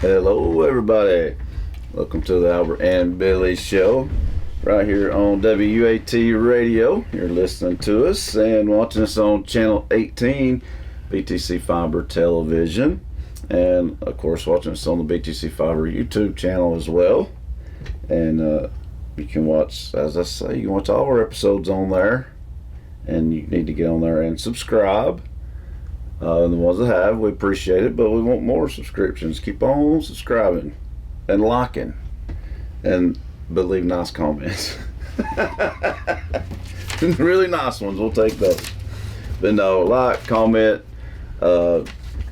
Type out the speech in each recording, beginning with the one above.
Hello, everybody. Welcome to the Albert and Billy Show, right here on WAT Radio. You're listening to us and watching us on Channel 18, BTC Fiber Television, and of course watching us on the BTC Fiber YouTube channel as well. And you can watch, as I say, you can watch all our episodes on there, and you need to get on there and subscribe. And the ones that have, we appreciate it, but we want more subscriptions. Keep on subscribing and liking, and leave nice comments. Really nice ones, we'll take those. But no, like, comment,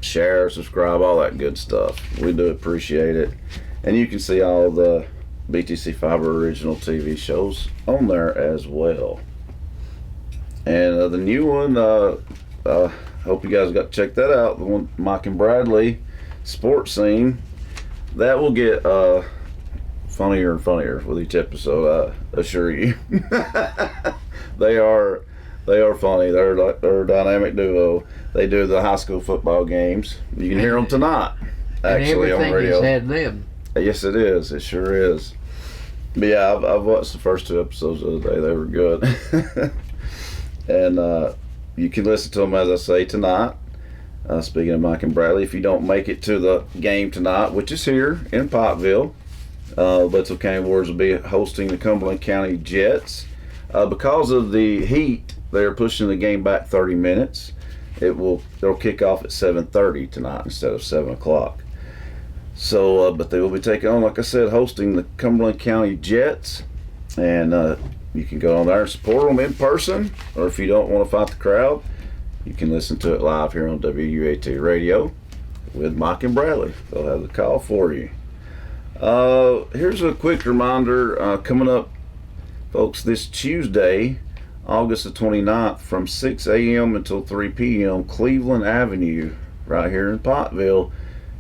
share, subscribe, all that good stuff. We do appreciate it. And you can see all the BTC Fiber original TV shows on there as well. And the new one, hope you guys got to check that out. The one, Mike and Bradley sports scene, that will get funnier and funnier with each episode, I assure you. They are funny. They're a dynamic duo. They do the high school football games. You can hear them tonight, actually, on radio. And everything has had them. Yes, it is. It sure is. But yeah, I've watched the first two episodes the other day. They were good. And you can listen to them, as I say, tonight. Speaking of Mike and Bradley, if you don't make it to the game tonight, which is here in Pottville, Little County Warriors will be hosting the Cumberland County Jets. Because of the heat, they're pushing the game back 30 minutes. They'll kick off at 7:30 tonight instead of 7 o'clock. So, but they will be taking on, like I said, hosting the Cumberland County Jets, and you can go on there and support them in person, or if you don't want to fight the crowd, you can listen to it live here on WAT Radio with Mike and Bradley. They'll have the call for you. Here's a quick reminder, coming up, folks, this Tuesday, August the 29th, from 6 a.m. until 3 p.m., Cleveland Avenue, right here in Pottville,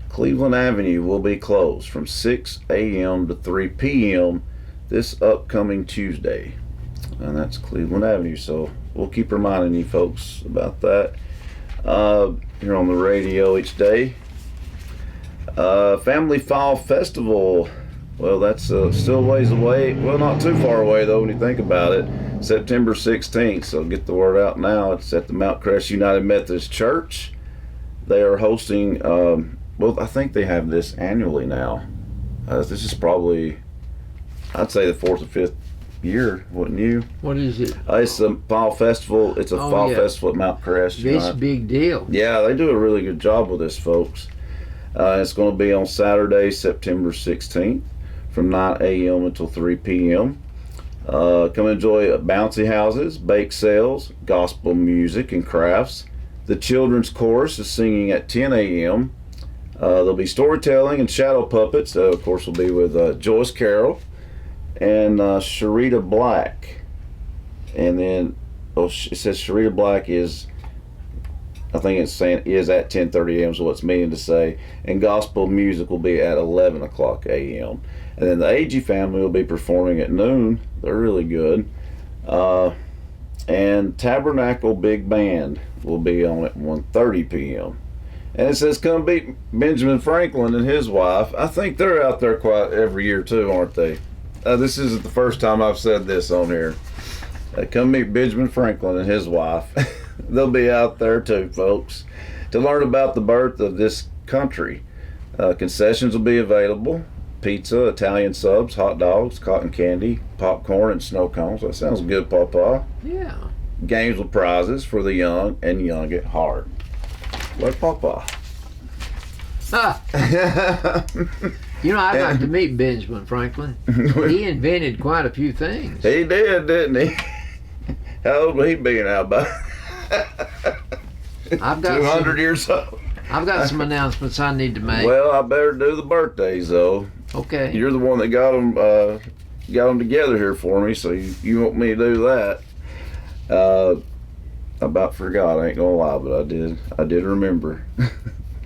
Cleveland Avenue will be closed from 6 a.m. to 3 p.m. this upcoming Tuesday. And that's Cleveland Avenue, so we'll keep reminding you folks about that here on the radio each day. Family Fall Festival, well, that's still a ways away. Well, not too far away though when you think about it. September 16th, so get the word out now. It's at the Mount Crest United Methodist Church. They are hosting, well, I think they have this annually now. This is probably, I'd say, the fourth or fifth year, wouldn't you? What is it? It's a fall festival. It's a fall festival at Mount Crest. It's a big deal. Yeah, they do a really good job with this, folks. It's going to be on Saturday, September 16th, from 9 a.m. until 3 p.m. Come enjoy bouncy houses, bake sales, gospel music and crafts. The children's chorus is singing at 10 a.m. There'll be storytelling and shadow puppets. Of course, will be with Joyce Carroll and Sharita Black. And then it says Sharita Black is, I think it's saying is at 10:30 a.m. so what's meaning to say. And gospel music will be at 11 o'clock a.m. And then the Agee family will be performing at noon. They're really good. And Tabernacle Big Band will be on at 1:30 p.m. And it says come meet Benjamin Franklin and his wife. I think they're out there quite every year too, aren't they? This isn't the first time I've said this on here. Come meet Benjamin Franklin and his wife. They'll be out there too, folks, to learn about the birth of this country. Concessions will be available. Pizza, Italian subs, hot dogs, cotton candy, popcorn, and snow cones. That sounds good, Papa. Yeah. Games with prizes for the young and young at heart. Like Papa. You know, I'd like to meet Benjamin Franklin. He invented quite a few things. He did, didn't he? How old will he be now, bud? I've got 200 years old. I've got some announcements I need to make. Well, I better do the birthdays, though. Okay. You're the one that got them together here for me, so you want me to do that. I about forgot, I ain't gonna lie, but I did remember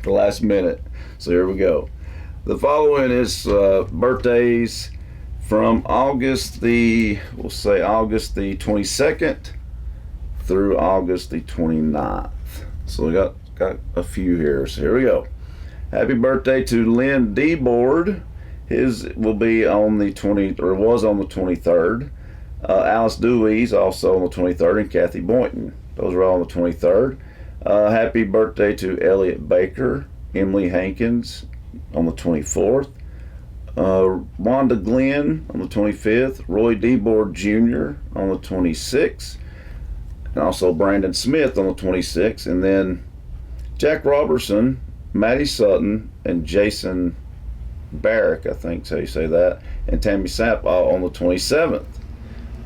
the last minute. So here we go. The following is birthdays from August the 22nd through August the 29th. So we got a few here. So here we go. Happy birthday to Lynn Deboard. His will be on the 20, or was on the 23rd. Alice Dewey's also on the 23rd, and Kathy Boynton. Those are all on the 23rd. Happy birthday to Elliot Baker, Emily Hankins on the 24th. Wanda Glenn on the 25th. Roy Deboard Jr. on the 26th. And also Brandon Smith on the 26th. And then Jack Robertson, Maddie Sutton, and Jason Barrick, I think is how you say that, and Tammy Sapp all on the 27th.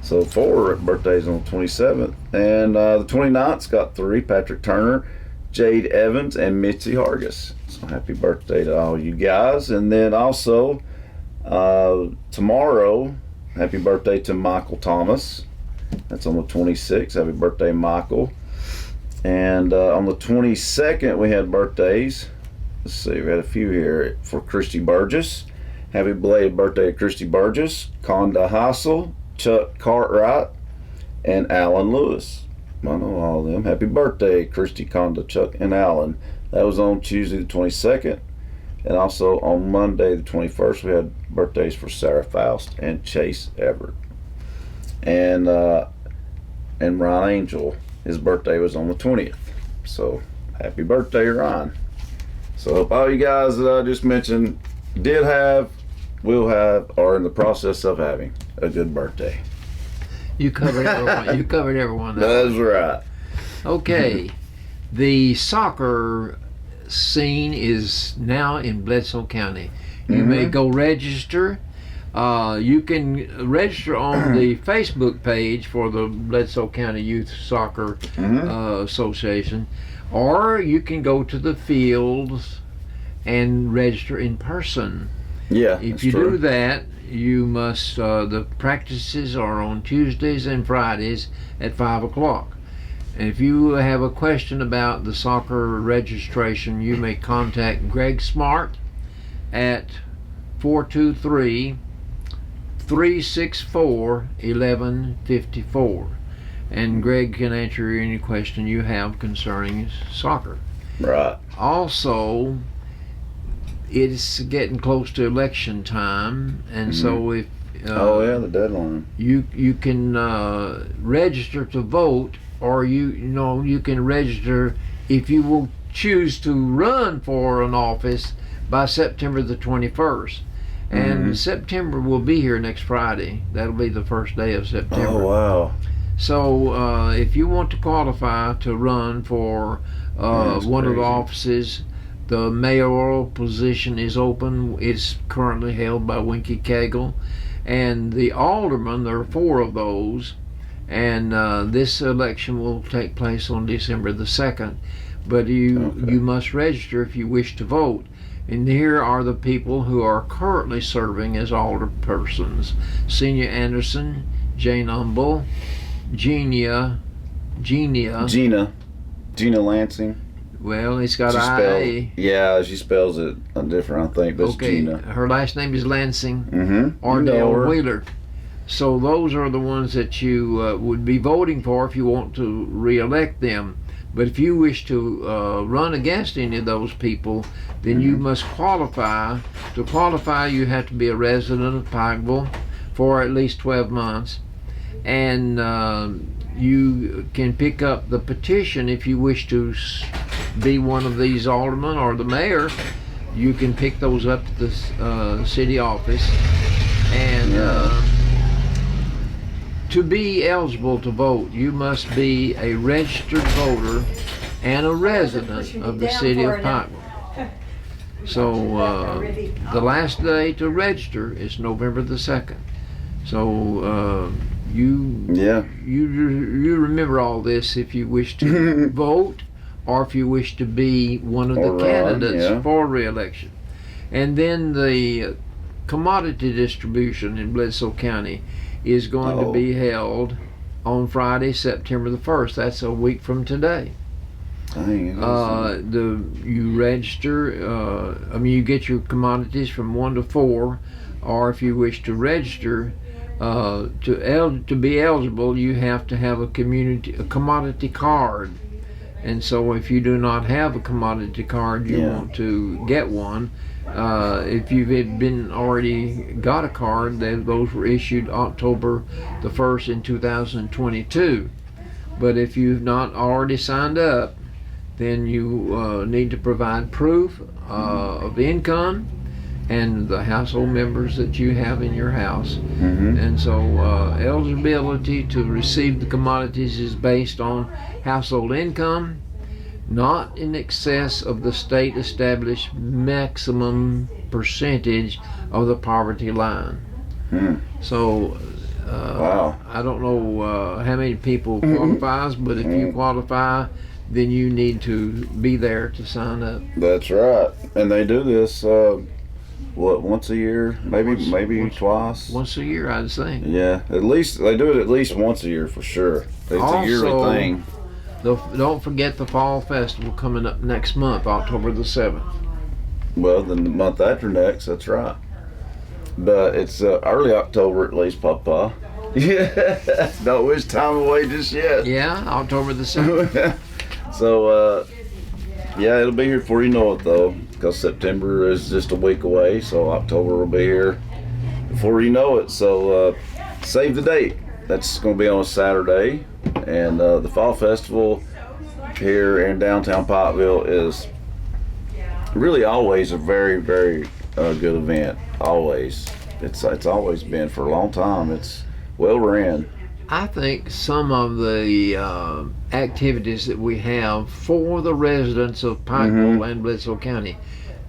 So 4 birthdays on the 27th. And the 29th's got 3, Patrick Turner, Jade Evans, and Mitzi Hargis. So happy birthday to all you guys. And then also tomorrow, happy birthday to Michael Thomas. That's on the 26th. Happy birthday, Michael. And on the 22nd, we had birthdays. Let's see, we had a few here for Christy Burgess. Happy belated birthday to Christy Burgess, Conda Hassel, Chuck Cartwright, and Alan Lewis. I know all of them. Happy birthday, Christy, Conda, Chuck, and Alan. That was on Tuesday the 22nd. And also on Monday the 21st, we had birthdays for Sarah Faust and Chase Everett. And Ryan Angel, his birthday was on the 20th. So happy birthday, Ryan. So I hope all you guys that I just mentioned did have, will have, or in the process of having a good birthday. You covered everyone. You covered everyone. That's right. Okay, the soccer scene is now in Bledsoe County. You may go register. You can register on the Facebook page for the Bledsoe County Youth Soccer Association, or you can go to the fields and register in person. Yeah, if you do that, you must. The practices are on Tuesdays and Fridays at 5 o'clock. And if you have a question about the soccer registration, you may contact Greg Smart at 423-364-1154. And Greg can answer any question you have concerning soccer. Right. Also, it's getting close to election time, and so if the deadline, you can register to vote, or you can register if you will choose to run for an office by September the 21st. And September will be here next Friday. That'll be the first day of September. Oh, wow. So if you want to qualify to run for one of the offices, the mayoral position is open. It's currently held by Winky Cagle. And the alderman, there are 4 of those. And this election will take place on December the 2nd. But you must register if you wish to vote. And here are the people who are currently serving as alderpersons: Senior Anderson, Jane Humble, Gina Lansing. Well, it's got I-A. Yeah, she spells it different, I think. That's Gina. Her last name is Lansing. Ardell Wheeler. So those are the ones that you would be voting for if you want to re-elect them. But if you wish to run against any of those people, then you must qualify. To qualify, you have to be a resident of Pikeville for at least 12 months. And you can pick up the petition if you wish to be one of these aldermen or the mayor. You can pick those up at the city office. And to be eligible to vote, you must be a registered voter and a resident of the city of Pikeville. So the last day to register is November the 2nd. So you remember all this if you wish to vote, or if you wish to be one of the candidates for re-election. And then the commodity distribution in Bledsoe County is going to be held on Friday, September the 1st. That's a week from today. You register. You get your commodities from 1 to 4, or if you wish to register to be eligible, you have to have a commodity card, And so if you do not have a commodity card, you want to get one. If you've been already got a card, those were issued October the 1st in 2022. But if you've not already signed up, then you need to provide proof of income and the household members that you have in your house. And so eligibility to receive the commodities is based on household income, not in excess of the state established maximum percentage of the poverty line. So Wow. I don't know how many people qualifies, but if you qualify, then you need to be there to sign up. That's right. And they do this once a year, maybe twice. Once a year, I'd say. Yeah, at least they do it at least once a year for sure. It's a yearly thing. Don't forget the Fall Festival coming up next month, October the 7th. Well, then the month after next, that's right. But it's early October at least, Papa. Yeah, don't wish time away just yet. Yeah, October the 7th. So, yeah, it'll be here before you know it, though, because September is just a week away, so October will be here before you know it. So, save the date. That's going to be on a Saturday, and the Fall Festival here in downtown Pikeville is really always a very, very good event. Always. It's always been for a long time. It's well ran. I think some of the activities that we have for the residents of Pikeville and Bledsoe County,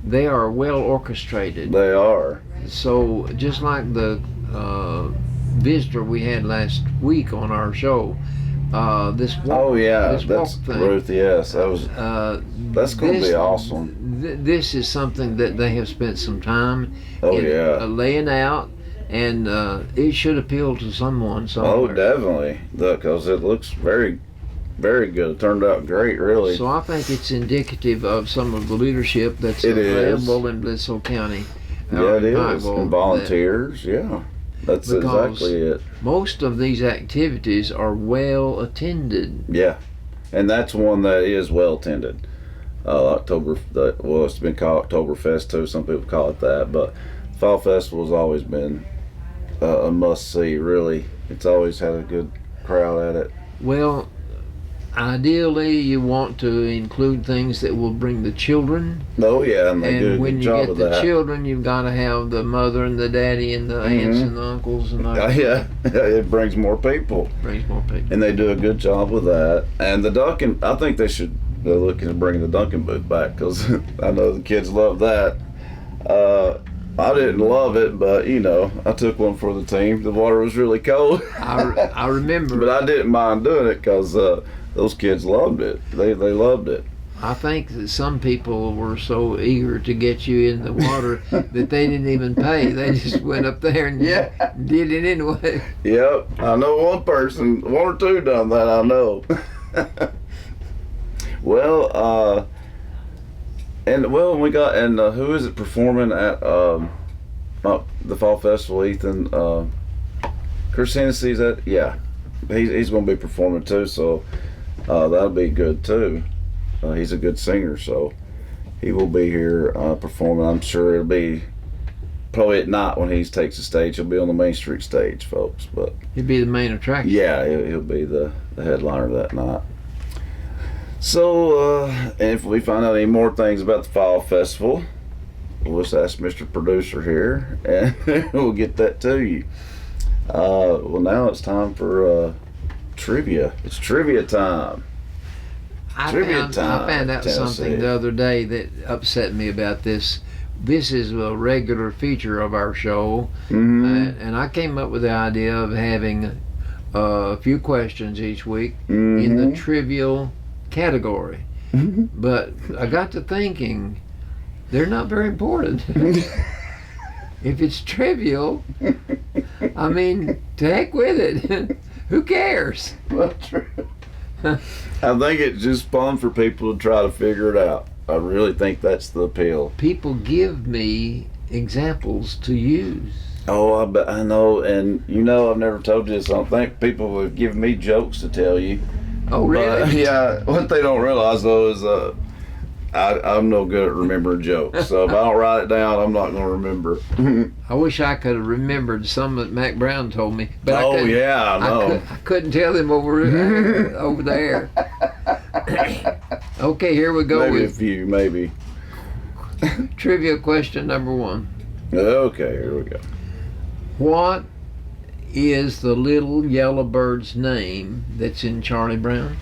they are well orchestrated. They are. So just like the visitor we had last week on our show, this walk, that's thing, Ruth. Yes, that was. That's going to be awesome. This is something that they have spent some time laying out, and it should appeal to someone somewhere. Oh, definitely. Because it looks very, very good. It turned out great, really. So I think it's indicative of some of the leadership that's available in Bledsoe County. Yeah, it is. And volunteers, That's exactly it. Most of these activities are well attended. Yeah, and that's one that is well attended. It's been called Oktoberfest too. Some people call it that, but Fall Festival has always been a must-see. Really, it's always had a good crowd at it. Well, ideally, you want to include things that will bring the children. Oh yeah, and they do a when good you job get of the that. children, you've got to have the mother and the daddy and the aunts and the uncles and all. Yeah, it brings more people. Brings more people. And they do a good job with that. And the Dunkin', I think they're looking to bring the Dunkin' booth back, because I know the kids love that. I didn't love it, but I took one for the team. The water was really cold. I remember. But I didn't mind doing it because those kids loved it. They loved it. I think that some people were so eager to get you in the water that they didn't even pay. They just went up there and did it anyway. Yep, I know one or two done that, I know. Well, who is it performing at the Fall Festival, Ethan? Chris Hennessy's at, he's going to be performing too, so that'll be good too. He's a good singer, so he will be here performing. I'm sure it'll be probably at night when he takes the stage. He'll be on the Main Street stage, folks. But he'll be the main attraction. Yeah, he'll be the headliner that night. So, and if we find out any more things about the Fall Festival, we'll just ask Mr. Producer here, and we'll get that to you. Well, now it's time for trivia. It's trivia time. I found out something the other day that upset me about this. This is a regular feature of our show, and I came up with the idea of having a few questions each week in the trivial category. But I got to thinking, they're not very important. If it's trivial, I mean, to heck with it. Who cares? Well, true. I think it's just fun for people to try to figure it out. I really think that's the appeal. People give me examples to use. Oh, I know, and I've never told you this. I don't think people have given me jokes to tell you. Oh, really? But, yeah, what they don't realize though is I'm no good at remembering jokes. So if I don't write it down, I'm not going to remember. I wish I could have remembered some that Mac Brown told me. But Oh, yeah, I know. I couldn't tell him over there. Okay, here we go Maybe a with few, maybe. trivia question number 1. Okay, here we go. What is the little yellow bird's name that's in Charlie Brown?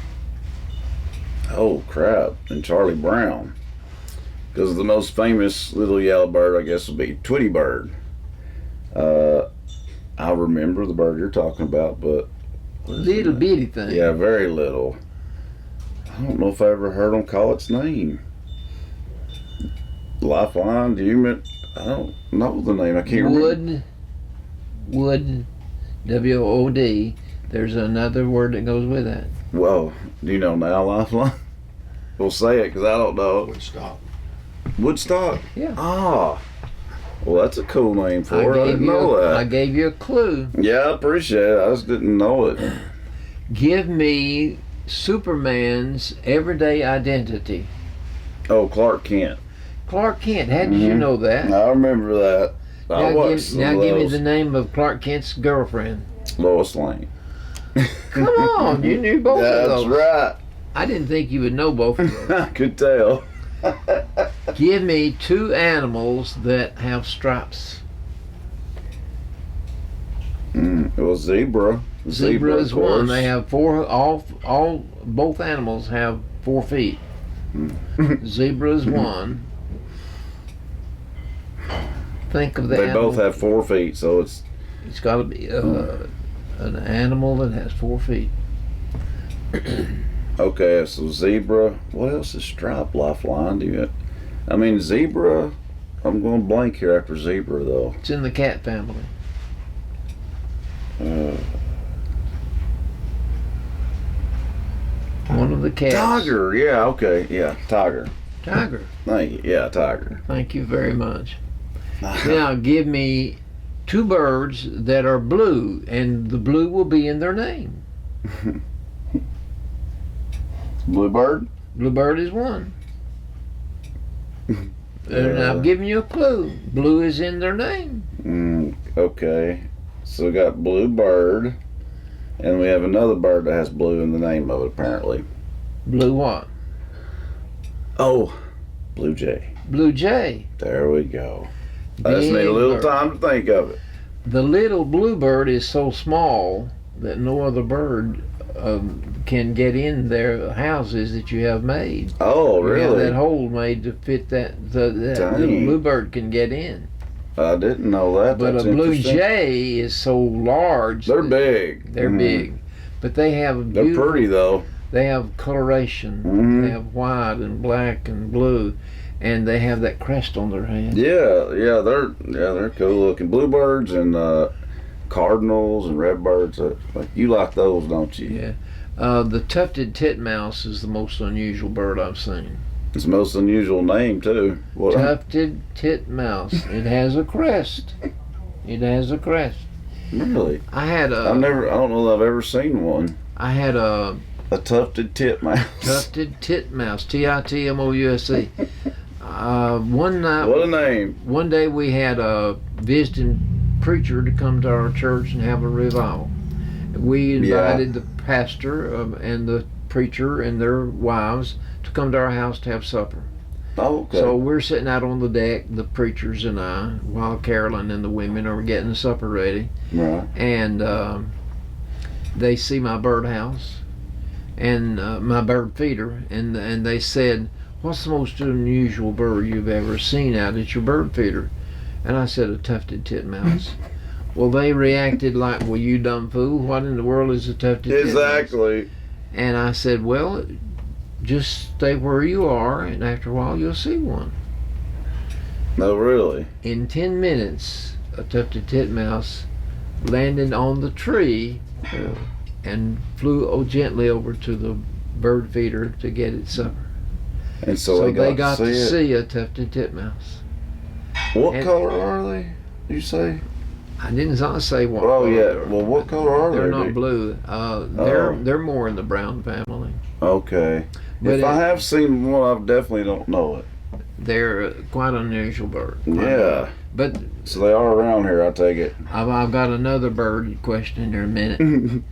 Oh, crap. And Charlie Brown. Because the most famous little yellow bird, I guess, would be Tweety Bird. I remember the bird you're talking about, but... Little bitty thing. Yeah, very little. I don't know if I ever heard them call its name. Lifeline, I don't know the name. I can't remember. Wood, W-O-D. There's another word that goes with that. Well, do you know now, Lifeline? We'll say it because I don't know. Woodstock. Woodstock? Yeah. Ah. Well, that's a cool name for it. I didn't know that. I gave you a clue. Yeah, I appreciate it. I just didn't know it. Give me Superman's everyday identity. Oh, Clark Kent. Clark Kent. How did you know that? I remember that. I watched Now give me the name of Clark Kent's girlfriend. Lois Lane. Come on, you knew both of those. That's right. I didn't think you would know both of those. I could tell. Give me 2 animals that have stripes. Well, zebra. Zebra is of one. course. They have 4. Both animals have 4 feet. Zebra is one. Think of the They animal. both have 4 feet, so it's It's got to be an animal that has 4 feet. okay. So zebra. What else is striped? Lifeline? Zebra. I'm going blank here after zebra though. It's in the cat family. One of the cats. Tiger. Yeah. Okay. Yeah. Tiger. Tiger. Thank you. Yeah. Tiger. Thank you very much. Now give me 2 birds that are blue, and the blue will be in their name. Bluebird. Bluebird is one. And I'm giving you a clue. Blue is in their name. Okay. So we got bluebird, and we have another bird that has blue in the name of it apparently. Blue what? Oh, blue jay. Blue jay. There we go. I just need a Big little bird. time to think of it. The little bluebird is so small that no other bird can get in their houses that you have made. Oh, You have really? that hole made to fit that little Dang. bluebird can get in. I didn't know that. But That's a blue interesting. jay is so large. They're that big. They're big, but they have a They're beautiful. pretty though. They have coloration. Mhm. They have white and black and blue, and they have that crest on their head. Yeah, they're cool looking. Bluebirds and cardinals and redbirds. Like you like those, don't you? Yeah. The tufted titmouse is the most unusual bird I've seen. It's the most unusual name too. What? Tufted titmouse. It has a crest. It has a crest. Really? I don't know that I've ever seen one. had a A tufted titmouse. tufted titmouse. Titmouse. One night. What a name. One day we had a visiting preacher to come to our church and have a revival. We invited the pastor and the preacher and their wives to come to our house to have supper. Oh, okay. So we're sitting out on the deck, the preachers and I, while Carolyn and the women are getting the supper ready. Right. And they see my birdhouse and my bird feeder, and they said, "What's the most unusual bird you've ever seen out at your bird feeder?" And I said, "A tufted titmouse." Well, they reacted like, "Well, you dumb fool, what in the world is a tufted titmouse?" Exactly. And I said, "Well, just stay where you are, and after a while you'll see one." No, really. In 10 minutes, a tufted titmouse landed on the tree and flew gently over to the bird feeder to get its supper. And so they got to it. see a tufted titmouse. What and- color are they? You say? I didn't say what. Oh yeah. Well, what color are They're they? not blue. They're more in the brown family. Okay. But if I have seen one, I definitely don't know it. They're quite an unusual bird. Yeah. But so they are around here, I take it. I've got another bird question in there in a minute.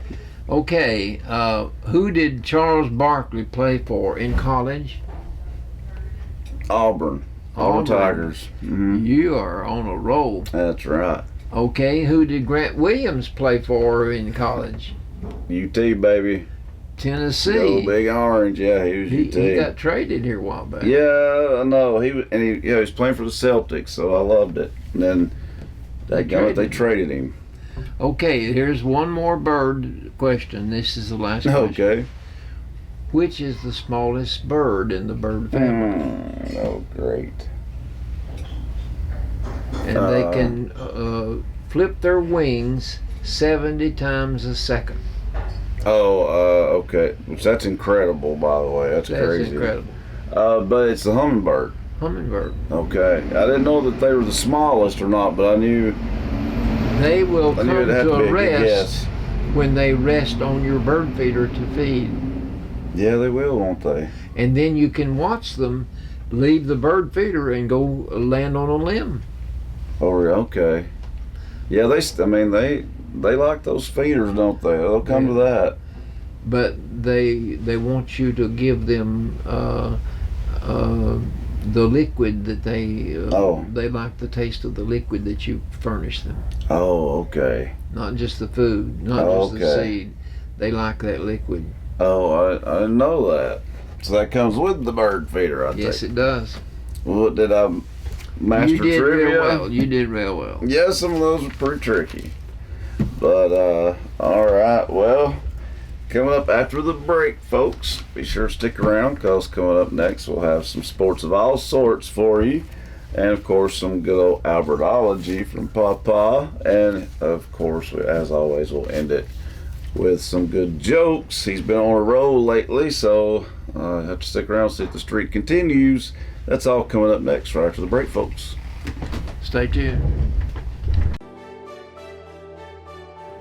Okay, who did Charles Barkley play for in college? Auburn Tigers. Mm-hmm. You are on a roll. That's right. Okay, who did Grant Williams play for in college? UT, baby. Tennessee. Go Big Orange. Yeah, he was UT. He got traded here a while back. Yeah, I know. He was playing for the Celtics, so I loved it. And then they traded him. Okay, here's one more bird question. This is the last question. Okay. Which is the smallest bird in the bird family? Oh, great. And they can flip their wings 70 times a second. Oh, okay. Which that's incredible, by the way. That's crazy. That's incredible. But it's the hummingbird. Hummingbird. Okay. I didn't know that they were the smallest or not, but I knew they will come to a rest guess. When they rest on your bird feeder to feed. Yeah, they will, won't they? And then you can watch them leave the bird feeder and go land on a limb. Oh, okay. Yeah, they like those feeders, don't they? They'll come to that. But they want you to give them the liquid that they like the taste of the liquid that you furnish them. Oh, okay. Not just the food, not just the seed. They like that liquid. Oh, I didn't know that. So that comes with the bird feeder, I think. Yes, it does. Well, did I master trivia? Real well. You did real well. Yeah, some of those were pretty tricky. But, all right. Well, coming up after the break, folks, be sure to stick around because coming up next we'll have some sports of all sorts for you. And, of course, some good old Albertology from Papa. And, of course, as always, we'll end it with some good jokes. He's been on a roll lately, so have to stick around and see if the streak continues. That's all coming up next right after the break, folks. Stay tuned.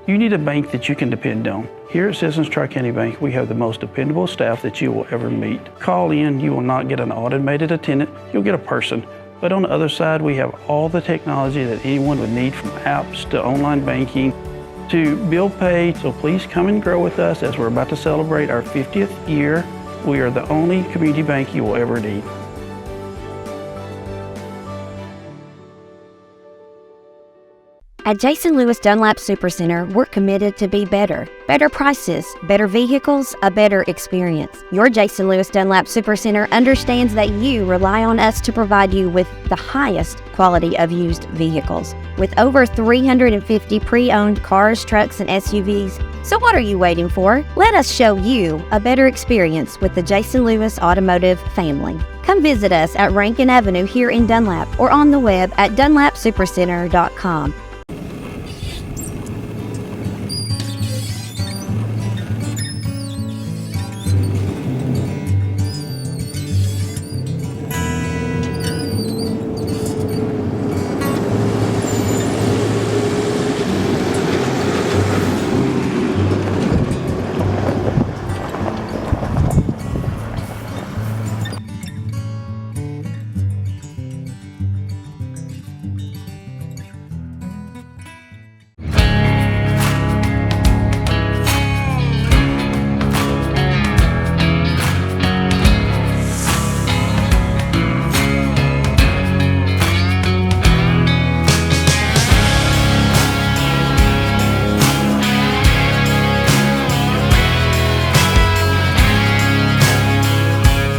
You need a bank that you can depend on. Here at Citizens Tri-County Bank, we have the most dependable staff that you will ever meet. Call in, you will not get an automated attendant, you'll get a person. But on the other side, we have all the technology that anyone would need, from apps to online banking to bill pay. So please come and grow with us as we're about to celebrate our 50th year. We are the only community bank you will ever need. At Jason Lewis Dunlap Supercenter, we're committed to be better. Better prices, better vehicles, a better experience. Your Jason Lewis Dunlap Supercenter understands that you rely on us to provide you with the highest quality of used vehicles. With over 350 pre-owned cars, trucks, and SUVs. So what are you waiting for? Let us show you a better experience with the Jason Lewis Automotive family. Come visit us at Rankin Avenue here in Dunlap or on the web at dunlapsupercenter.com.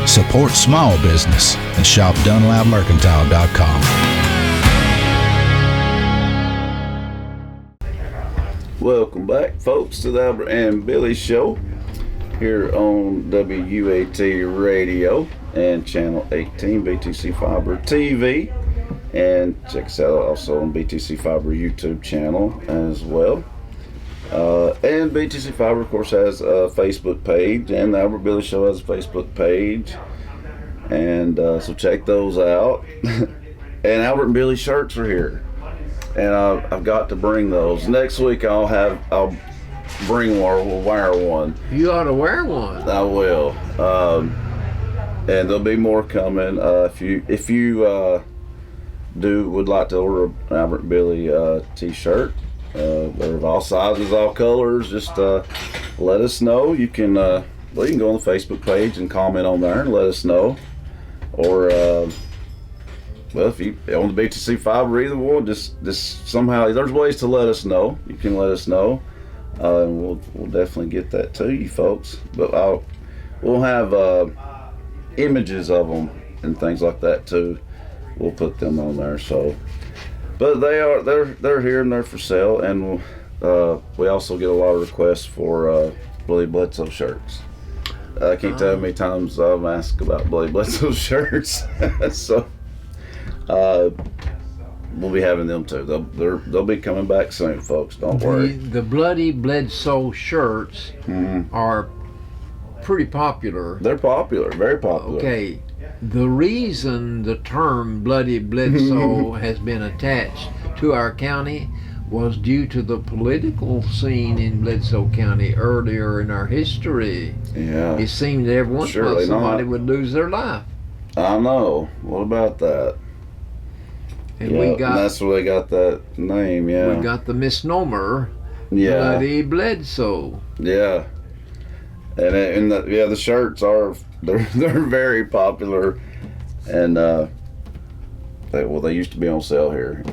Support small business and shop DunlapMercantile.com. Welcome back, folks, to the Albert and Billy Show here on WUAT Radio and Channel 18 BTC Fiber TV. And check us out also on BTC Fiber YouTube channel as well. And BTC Fiber, of course, has a Facebook page, and the Albert Billy Show has a Facebook page. And so check those out. And Albert and Billy shirts are here. and I've got to bring those. Next week I'll bring one. We'll wear one. You ought to wear one. I will. And there'll be more coming. If you would like to order an Albert Billy t-shirt, they're of all sizes, all colors. Just let us know. You can you can go on the Facebook page and comment on there and let us know. Or if you on the BTC5 or either one, just somehow there's ways to let us know. You can let us know, and we'll definitely get that to you folks. But we'll have images of them and things like that too. We'll put them on there. So, but they're here and they're for sale, and we also get a lot of requests for Billy Bledsoe shirts. I can't tell how many times I've asked about Billy Bledsoe shirts. So we'll be having them too. They'll be coming back soon, folks. Don't worry. The Bloody Bledsoe shirts are pretty popular. They're popular, very popular. Okay, the reason the term Bloody Bledsoe has been attached to our county was due to the political scene in Bledsoe County earlier in our history. Yeah. It seemed that every once in a while somebody would lose their life. I know. What about that? And and that's where they got that name, yeah. We got the misnomer, yeah. Bloody Bledsoe. Yeah. And the shirts they're very popular, and they used to be on sale here,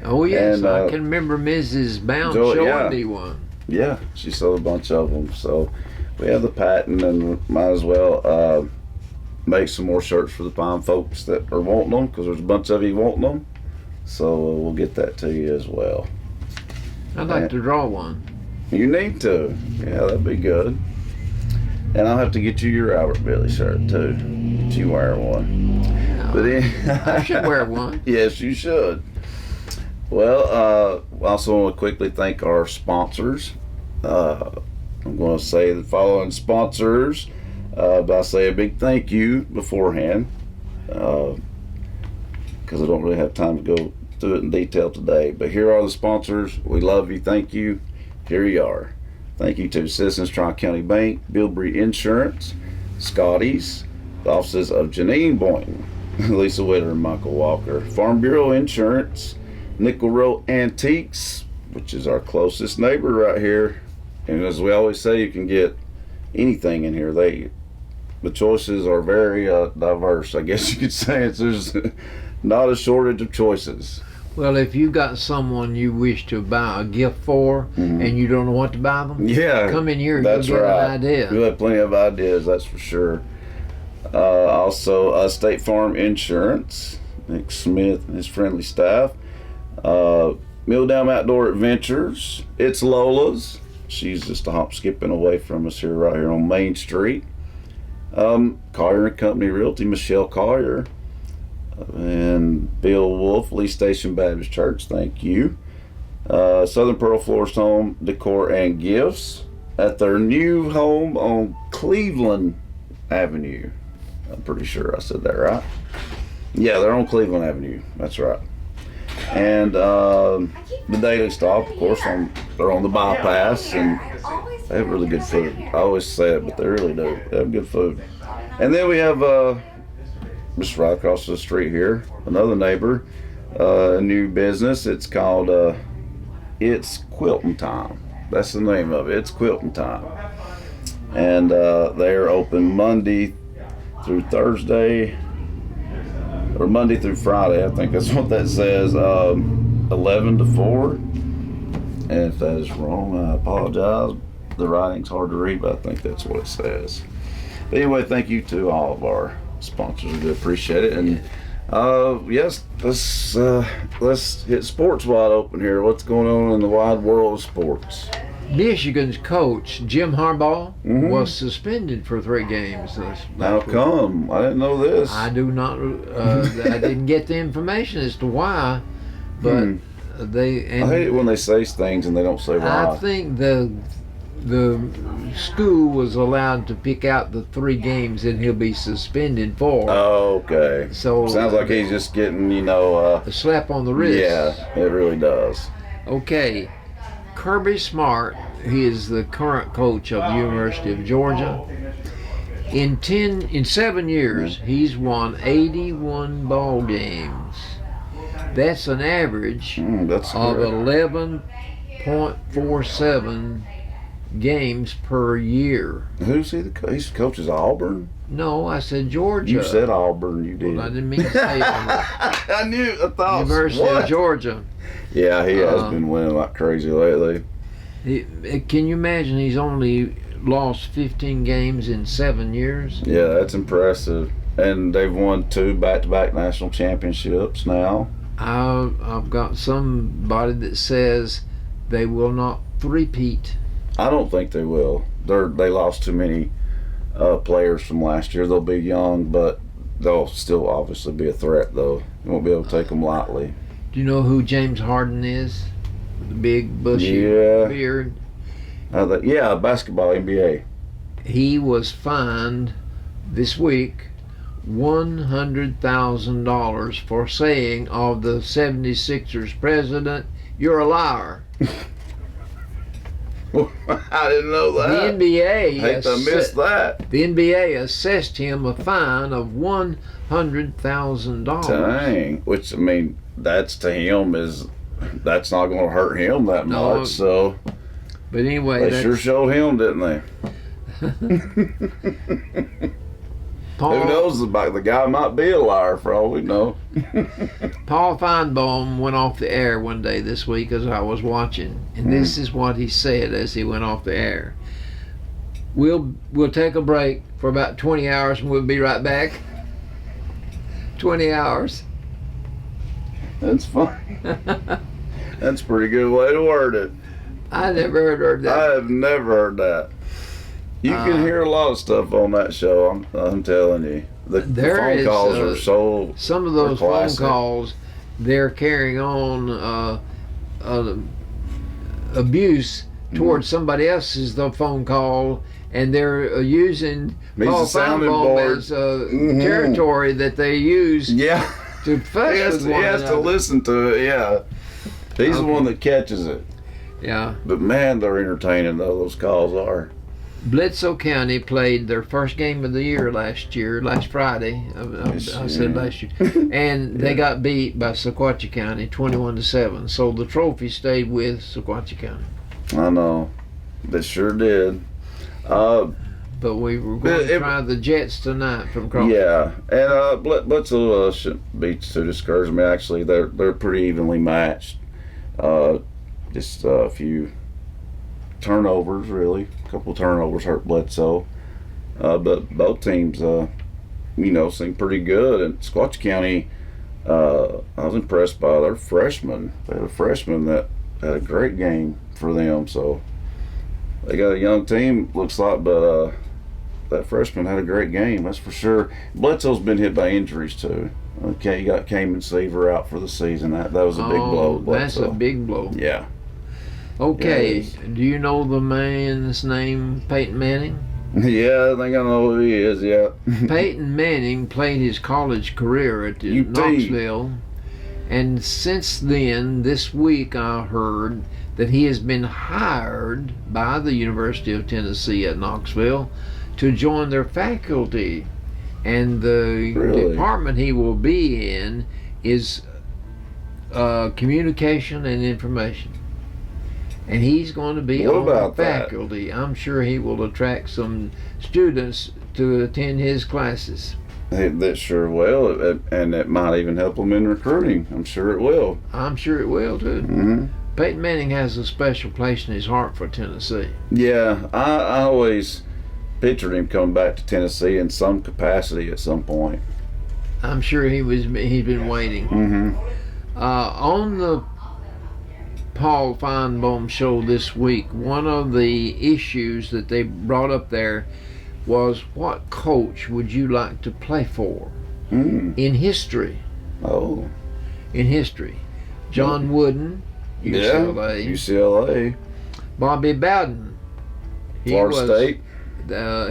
Oh yes, and, I can remember Mrs. Bound showing me one. Yeah, she sold a bunch of them. So we have the patent, and might as well make some more shirts for the fine folks that are wanting them, because there's a bunch of you wanting them. So we'll get that to you as well. I'd like to draw one. You need to. Yeah, that'd be good. And I'll have to get you your Albert Billy shirt too. Get you wear one. But I should wear one. Yes, you should. Well, I also want to quickly thank our sponsors. I'm going to say the following sponsors, but I'll say a big thank you beforehand, because I don't really have time to go through it in detail today. But here are the sponsors. We love you. Thank you. Here you are. Thank you to Citizens Tri-County Bank, Bilbrey Insurance, Scotty's, the offices of Janine Boynton, Lisa Witter, and Michael Walker, Farm Bureau Insurance, Nickel Row Antiques, which is our closest neighbor right here. And as we always say, you can get anything in here. The choices are very diverse, I guess you could say. There's not a shortage of choices. Well, if you got someone you wish to buy a gift for, and you don't know what to buy them, come in here and you'll get an idea. You'll have plenty of ideas, that's for sure. Also, State Farm Insurance, Nick Smith and his friendly staff. Milldam Outdoor Adventures, it's Lola's. She's just a hop skipping away from us right here on Main Street. Collier and Company Realty, Michelle Collier. And Bill Wolf, Lee Station Baptist Church, thank you. Southern Pearl Florist Home Decor and Gifts at their new home on Cleveland Avenue. I'm pretty sure I said that right. Yeah, they're on Cleveland Avenue. That's right. And the Daily Stop, of course, they're on the bypass, and they have really good food. I always say it, but they really do. They have good food. And then we have just right across the street here, another neighbor, a new business. It's called It's Quilting Time. That's the name of it. It's Quilting Time. And they are open Monday through Thursday, or Monday through Friday. I think that's what that says. 11 to 4. And if that is wrong, I apologize. The writing's hard to read, but I think that's what it says. But anyway, thank you to all of our sponsors. We do appreciate it. And yes, let's hit sports wide open here. What's going on in the wide world of sports? Michigan's coach, Jim Harbaugh, was suspended for 3 games. How come? I didn't know this. I do not. I didn't get the information as to why, but I hate it when they say things and they don't say why. I think the the school was allowed to pick out the 3 games that he'll be suspended for. Oh, okay. So sounds like he's just getting, a slap on the wrist. Yeah, it really does. Okay, Kirby Smart, he is the current coach of the University of Georgia. In 7 years, he's won 81 ball games. That's an average That's of good. 11.47 games per year. Who's he? He's coaches Auburn. No, I said Georgia. You said Auburn. You did. Well, I didn't mean to say Auburn. I knew. I thought. University what? of Georgia. Yeah, he has been winning like crazy lately. Can you imagine he's only lost 15 games in 7 years? Yeah, that's impressive. And they've won 2 back-to-back national championships now. I've got somebody that says they will not three-peat. I don't think they will. They lost too many players from last year. They'll be young, but they'll still obviously be a threat, though. You won't be able to take them lightly. Do you know who James Harden is? The big bushy beard. Basketball, NBA. He was fined this week $100,000 for saying of the 76ers president, "You're a liar." I didn't know that. The NBA I hate to miss that. The NBA assessed him a fine of $100,000. Dang. Which, I mean, that's to him that's not going to hurt him that much. So, but anyway, they sure showed him, didn't they? Who knows? The guy might be a liar for all we know. Paul Feinbaum went off the air one day this week as I was watching, and this is what he said as he went off the air. We'll take a break for about 20 hours and we'll be right back. 20 hours. That's funny. That's a pretty good way to word it. I never heard that. I have never heard that. You can hear a lot of stuff on that show. I'm telling you, the phone calls are so. Some of those phone calls, they're carrying on abuse towards somebody else's phone call, and they're using Paul Feinbaum as territory that they use. Yeah. To fuss he has to listen to it. Yeah. He's the one that catches it. Yeah. But man, they're entertaining though. Those calls are. Bledsoe County played their first game of the year last Friday. I said last year, and they got beat by Sequatchie County 21-7. So the trophy stayed with Sequatchie County. I know, they sure did. But we were going to try the Jets tonight from Crawford. Yeah, and Bledsoe shouldn't be too discouraged. I mean, actually, they're pretty evenly matched. Just a few turnovers, really. A couple turnovers hurt Bledsoe. But both teams, seem pretty good. And Sequatchie County, I was impressed by their freshmen. They had a freshman that had a great game for them. So they got a young team, looks like, but that freshman had a great game, that's for sure. Bledsoe's been hit by injuries, too. Okay, you got Cayman Seaver out for the season. That was a big blow. That's a big blow. Yeah. Okay, yes. Do you know the man's name, Peyton Manning? Yeah, I think I know who he is, yeah. Peyton Manning played his college career at Knoxville, and since then, this week I heard that he has been hired by the University of Tennessee at Knoxville to join their faculty, and the department he will be in is communication and information. And he's going to be on the faculty. I'm sure he will attract some students to attend his classes. That sure will, and it might even help them in recruiting. I'm sure it will. I'm sure it will, too. Mm-hmm. Peyton Manning has a special place in his heart for Tennessee. Yeah, I always pictured him coming back to Tennessee in some capacity at some point. I'm sure he's been waiting. Mm-hmm. On the Paul Feinbaum show this week, one of the issues that they brought up there was, what coach would you like to play for in history? Oh. In history. John Wooden, UCLA. Yeah, UCLA. Bobby Bowden, Florida State.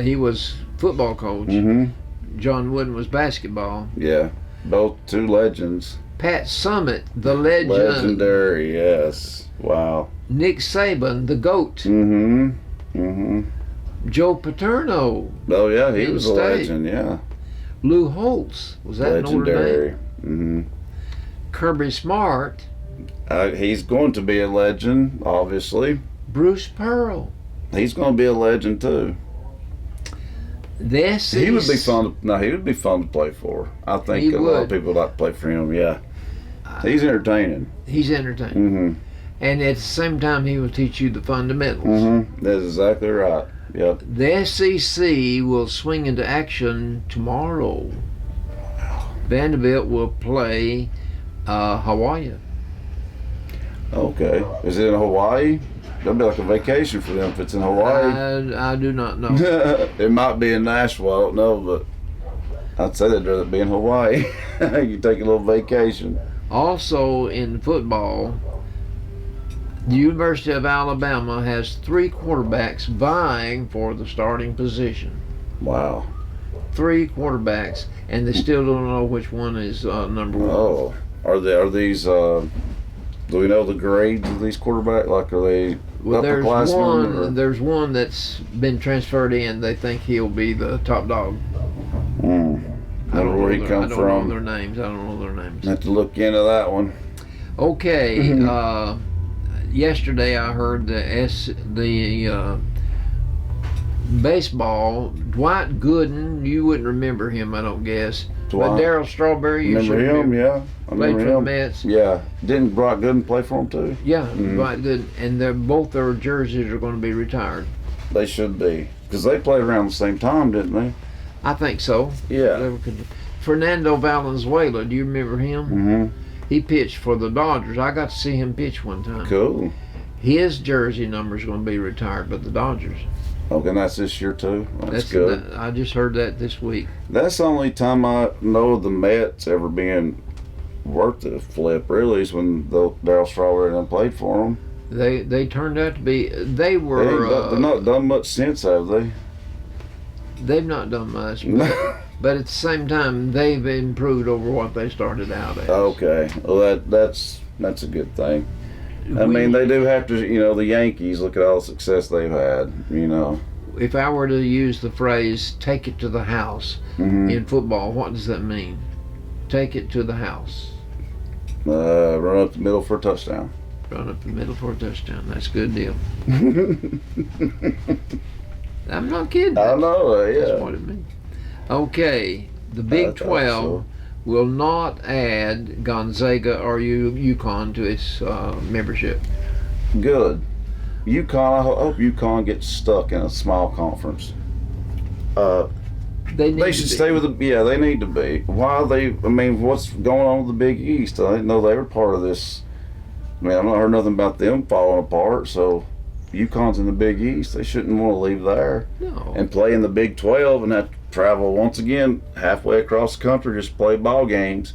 He was football coach. Mm-hmm. John Wooden was basketball. Yeah, both two legends. Pat Summitt, the legend. Legendary, yes. Wow. Nick Saban, the GOAT. Mm-hmm. Mm-hmm. Joe Paterno. Oh yeah, he Penn was a State. legend. Yeah. Lou Holtz, was that Legendary. Notre Dame? Mm-hmm. Kirby Smart. He's going to be a legend, obviously. Bruce Pearl. He's going to be a legend too. This He would be fun. He would be fun to play for. I think He a lot of would. people like to play for him. Yeah, he's entertaining. He's entertaining. Mm-hmm. And at the same time, he will teach you the fundamentals. Mm-hmm. That's exactly right. Yep. The SEC will swing into action tomorrow. Vanderbilt will play Hawaii. Okay. Is it in Hawaii? That'd be like a vacation for them if it's in Hawaii. I do not know. It might be in Nashville. I don't know, but I'd say they'd rather be in Hawaii. You take a little vacation. Also in football, the University of Alabama has 3 quarterbacks vying for the starting position. Wow. 3 quarterbacks, and they still don't know which one is number 1. Oh, are these? Do we know the grades of these quarterbacks? Like, are they Well, upperclassmen? or- there's one that's been transferred in. They think he'll be the top dog. I don't know where he come I don't from. know their names. I don't know their names. Have to look into that one. Okay. Yesterday I heard the baseball. Dwight Gooden. You wouldn't remember him, I don't guess. But Dwight. Darryl Strawberry. You Remember should him? Yeah, I Played remember for the him. Mets. Yeah, didn't Brock Gooden play for him too? Yeah, Dwight Gooden, and both their jerseys are going to be retired. They should be, because they played around the same time, didn't they? I think so. Yeah. Fernando Valenzuela. Do you remember him? Mm-hmm. He pitched for the Dodgers. I got to see him pitch one time. Cool. His jersey number is going to be retired, but the Dodgers. Okay, and that's this year too. That's good. I just heard that this week. That's the only time I know of the Mets ever being worth the flip. Really, is when Darryl Strawberry and them played for them. They turned out to be. They were. They've not done much since, have they? They've not done much, but at the same time, they've improved over what they started out as. Okay, well that's a good thing. I mean, they do have to, the Yankees, look at all the success they've had, If I were to use the phrase "take it to the house" in football, what does that mean? Take it to the house. Run up the middle for a touchdown. Run up the middle for a touchdown. That's a good deal. I'm not kidding. I know, That's yeah. what it means. Okay, the Big 12 will not add Gonzaga or UConn to its membership. Good. UConn, I hope UConn gets stuck in a small conference. They should stay with they need to be. What's going on with the Big East? I didn't know they were part of this. I've not heard nothing about them falling apart, so UConn's in the Big East. They shouldn't want to leave there and play in the Big 12 and have to travel once again halfway across the country just to play ball games.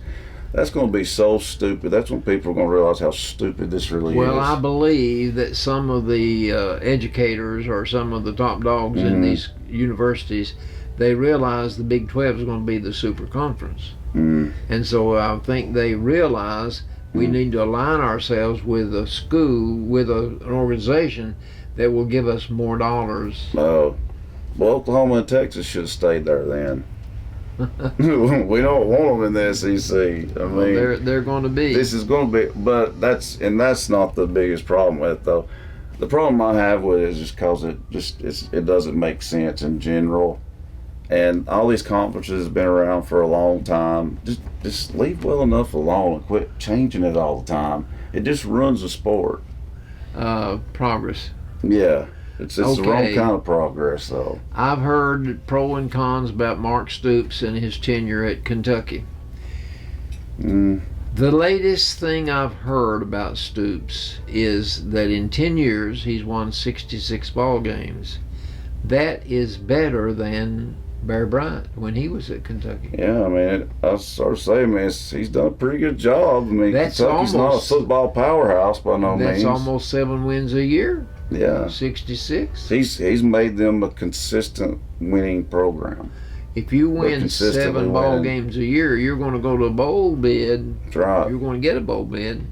That's going to be so stupid. That's when people are going to realize how stupid this really is. Well, I believe that some of the educators or some of the top dogs in these universities, they realize the Big 12 is going to be the super conference. And so I think they realize we need to align ourselves with a school, with an organization that will give us more dollars. Well, Oklahoma and Texas should have stayed there then. We don't want them in the SEC. They're going to be. This is going to be, but that's not the biggest problem with it, though. The problem I have with it is just because it doesn't make sense in general. And all these conferences have been around for a long time. Just leave well enough alone and quit changing it all the time. It just ruins the sport. Progress. Yeah. It's the wrong kind of progress, though. I've heard pro and cons about Mark Stoops and his tenure at Kentucky. The latest thing I've heard about Stoops is that in 10 years he's won 66 ball games. That is better than Bear Bryant when he was at Kentucky. Yeah, I was sort of saying, he's done a pretty good job. Kentucky's not a football powerhouse by no means. That's almost 7 wins a year. Yeah. 66. He's made them a consistent winning program. If you win consistently 7 ball winning. games a year, you're going to go to a bowl bid. That's right. You're going to get a bowl bid.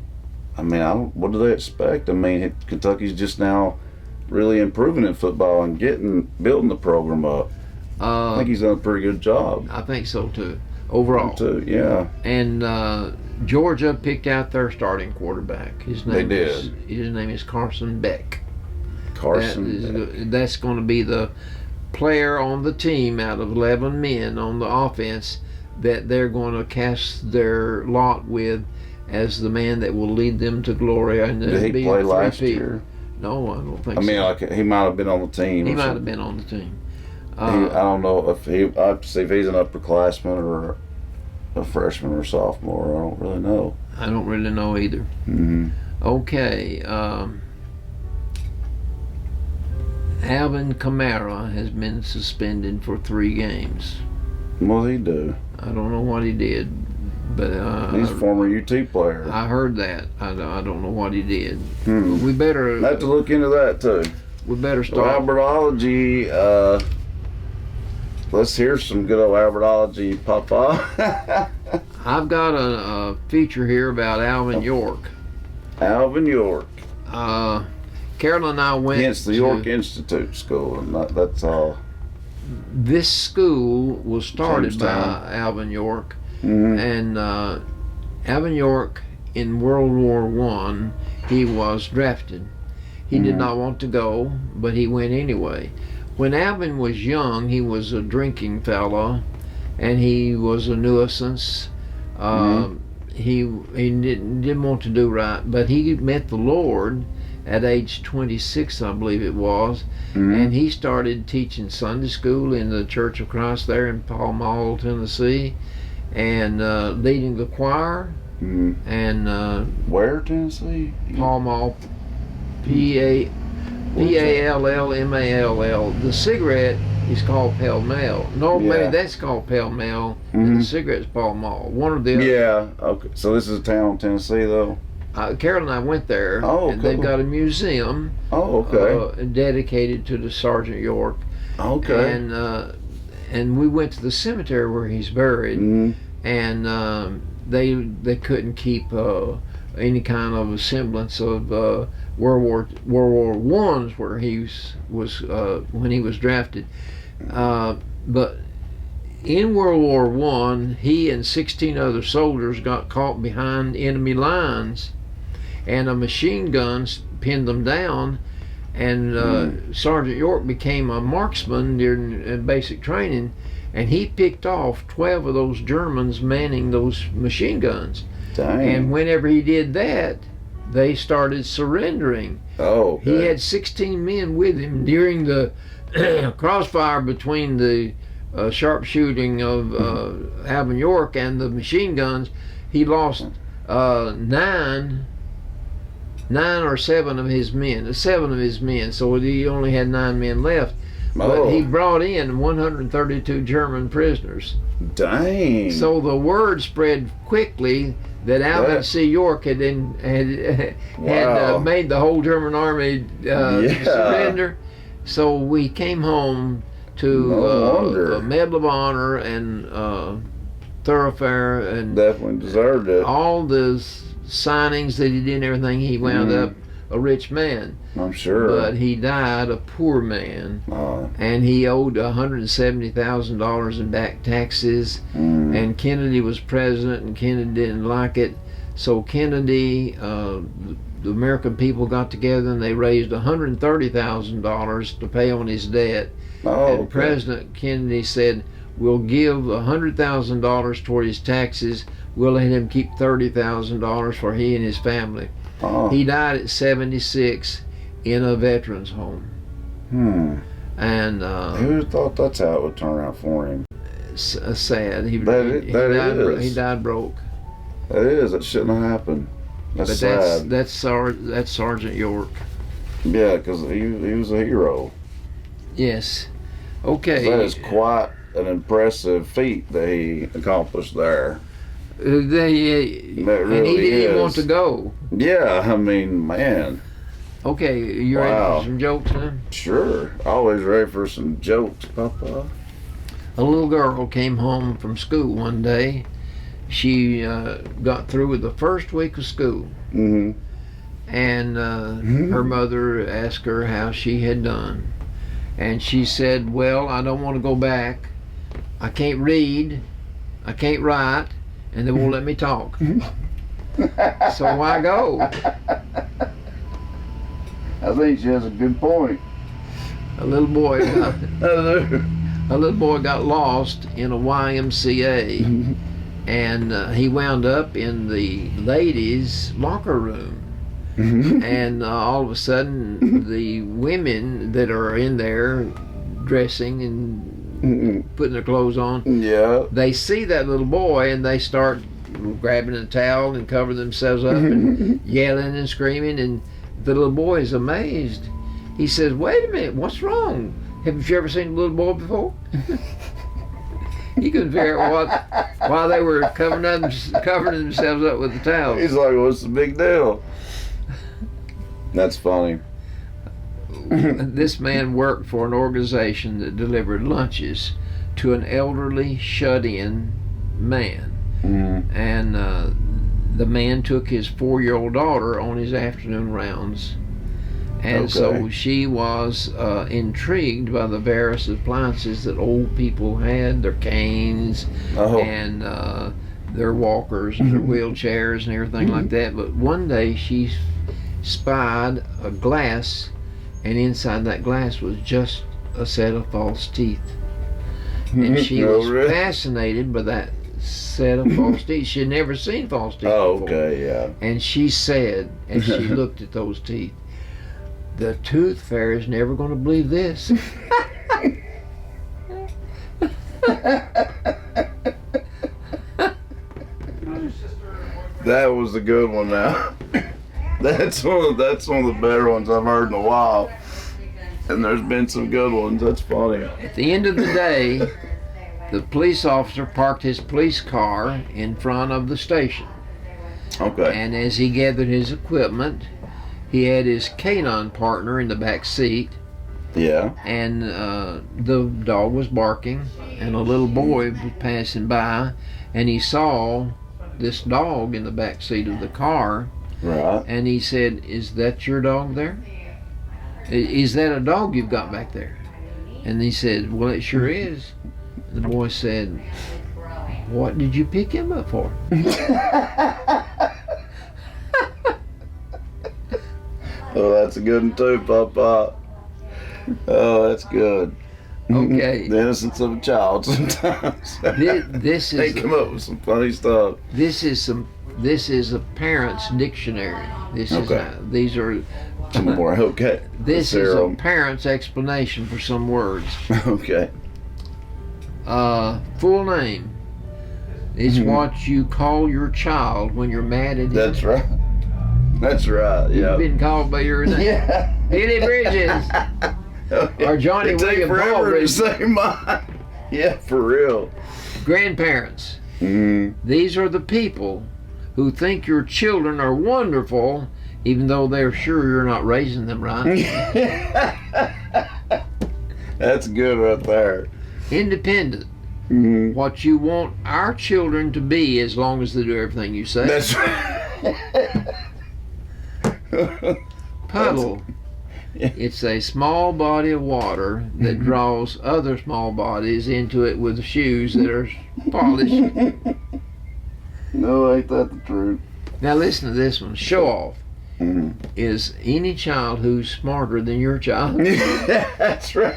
I mean, what do they expect? I mean, Kentucky's just now really improving in football and building the program up. I think he's done a pretty good job. I think so too. Overall. Too, yeah. And Georgia picked out their starting quarterback. His name is Carson Beck. That's going to be the player on the team out of 11 men on the offense that they're going to cast their lot with as the man that will lead them to glory. And did he play last year? No, I don't think so. I mean, like he might have been on the team. He might have been on the team. I don't know if I'd see if he's an upperclassman or a freshman or sophomore. I don't really know. I don't really know either. Mm-hmm. Okay. Alvin Kamara has been suspended for 3 games. What did he do? I don't know what he did, but he's a former UT player. I heard that. I don't know what he did. Hmm. We better I have to look into that too. We better start. Albertology. Let's hear some good old Albertology, Papa. I've got a feature here about Alvin York. Alvin York. Carol and I went Hence the York Institute School, and that's all. This school was started by Alvin York, and Alvin York in World War I, he was drafted. He did not want to go, but he went anyway. When Alvin was young, he was a drinking fellow, and he was a nuisance. He didn't want to do right, but he met the Lord at age 26, I believe it was, and he started teaching Sunday school in the Church of Christ there in Pall Mall, Tennessee, and leading the choir. And where, Tennessee? Pall Mall, Pallmall. The cigarette is called Pall Mall. No, maybe that's called Pall Mall, and the cigarette's Pall Mall. One or the other. Yeah. Okay. So this is a town in Tennessee, though. Carol and I went there, and cool. they've got a museum dedicated to the Sergeant York. Okay. And we went to the cemetery where he's buried, and they couldn't keep any kind of a semblance of World War I's where he was when he was drafted. But in World War I, he and 16 other soldiers got caught behind enemy lines, and a machine gun pinned them down, and Sergeant York became a marksman during basic training, and he picked off 12 of those Germans manning those machine guns. Dang. And whenever he did that, they started surrendering. Oh, okay. He had 16 men with him during the crossfire between the sharpshooting of Alvin York and the machine guns. He lost 9 or 7 of his men, 7 of his men, so he only had 9 men left. But he brought in 132 German prisoners. Dang. So the word spread quickly that Alvin C. York had made the whole German army surrender. So we came home to a Medal of Honor and Thoroughfare, and definitely deserved it. All the signings that he did and everything. He wound up a rich man. I'm sure. But he died a poor man, and he owed $170,000 in back taxes. And Kennedy was president, and Kennedy didn't like it. So Kennedy, the American people got together and they raised $130,000 to pay on his debt. And President Kennedy said, "We'll give $100,000 toward his taxes. We'll let him keep $30,000 for he and his family." He died at 76 in a veterans home. And who would have thought that's how it would turn out for him? Sad. He died broke. That shouldn't have happened. That's sad. That's Sergeant York. Yeah, because he was a hero. Yes. Okay. That is quite an impressive feat that he accomplished there. And he didn't want to go. Yeah, I mean, man. Okay, you ready Wow. for some jokes now? Sure. Always ready for some jokes, Papa. A little girl came home from school one day. She got through with the first week of school. Mm-hmm. And her mother asked her how she had done. And she said, well, I don't want to go back. I can't read. I can't write. And they won't let me talk. So why go? I think she has a good point. A little boy got lost in a YMCA. And he wound up in the ladies' locker room. And all of a sudden, the women that are in there dressing and putting their clothes on, Yeah. they see that little boy and they start grabbing a towel and covering themselves up and yelling and screaming. And the little boy is amazed. He says, wait a minute, what's wrong? Have you ever seen a little boy before? He couldn't figure out why they were covering themselves up with the towels. He's like, what's the big deal? That's funny. This man worked for an organization that delivered lunches to an elderly shut-in man. And the man took his 4-year-old daughter on his afternoon rounds. And so she was intrigued by the various appliances that old people had, their canes and their walkers and their wheelchairs and everything like that. But one day she spied a glass, and inside that glass was just a set of false teeth. And she was fascinated by that set of false teeth. She had never seen false teeth before. Okay, yeah. And she said, as she looked at those teeth, the tooth fairy's never going to believe this. That was a good one now. That's one of the better ones I've heard in a while. And there's been some good ones. That's funny. At the end of the day, the police officer parked his police car in front of the station. Okay. And as he gathered his equipment, he had his canine partner in the back seat. Yeah. And the dog was barking, and a little boy was passing by, and he saw this dog in the back seat of the car. Right. And he said, is that your dog there? Is that a dog you've got back there? And he said, well, it sure is. The boy said, what did you pick him up for? Oh, that's a good one too, Papa. Oh, that's good. Okay. The innocence of a child sometimes. This They is come up with some funny stuff. this is a parent's dictionary. These are Some more. Okay. this Let's is hear a 'em. parent's explanation for some words. Okay. Full name is what you call your child when you're mad at him. That's right. That's right. You've Yeah. been called by your name. Yeah. Billy Bridges. Or Johnny It take William Paul forever to Bridges. say mine. Yeah, for real. Grandparents. Mm. These are the people who think your children are wonderful, even though they're sure you're not raising them right. That's good right there. Independent. Mm. What you want our children to be, as long as they do everything you say. That's right. Puddle. Yeah. It's a small body of water that draws other small bodies into it with shoes that are polished. No, ain't that the truth? Now listen to this one. Show off Mm. is any child who's smarter than your child. That's right.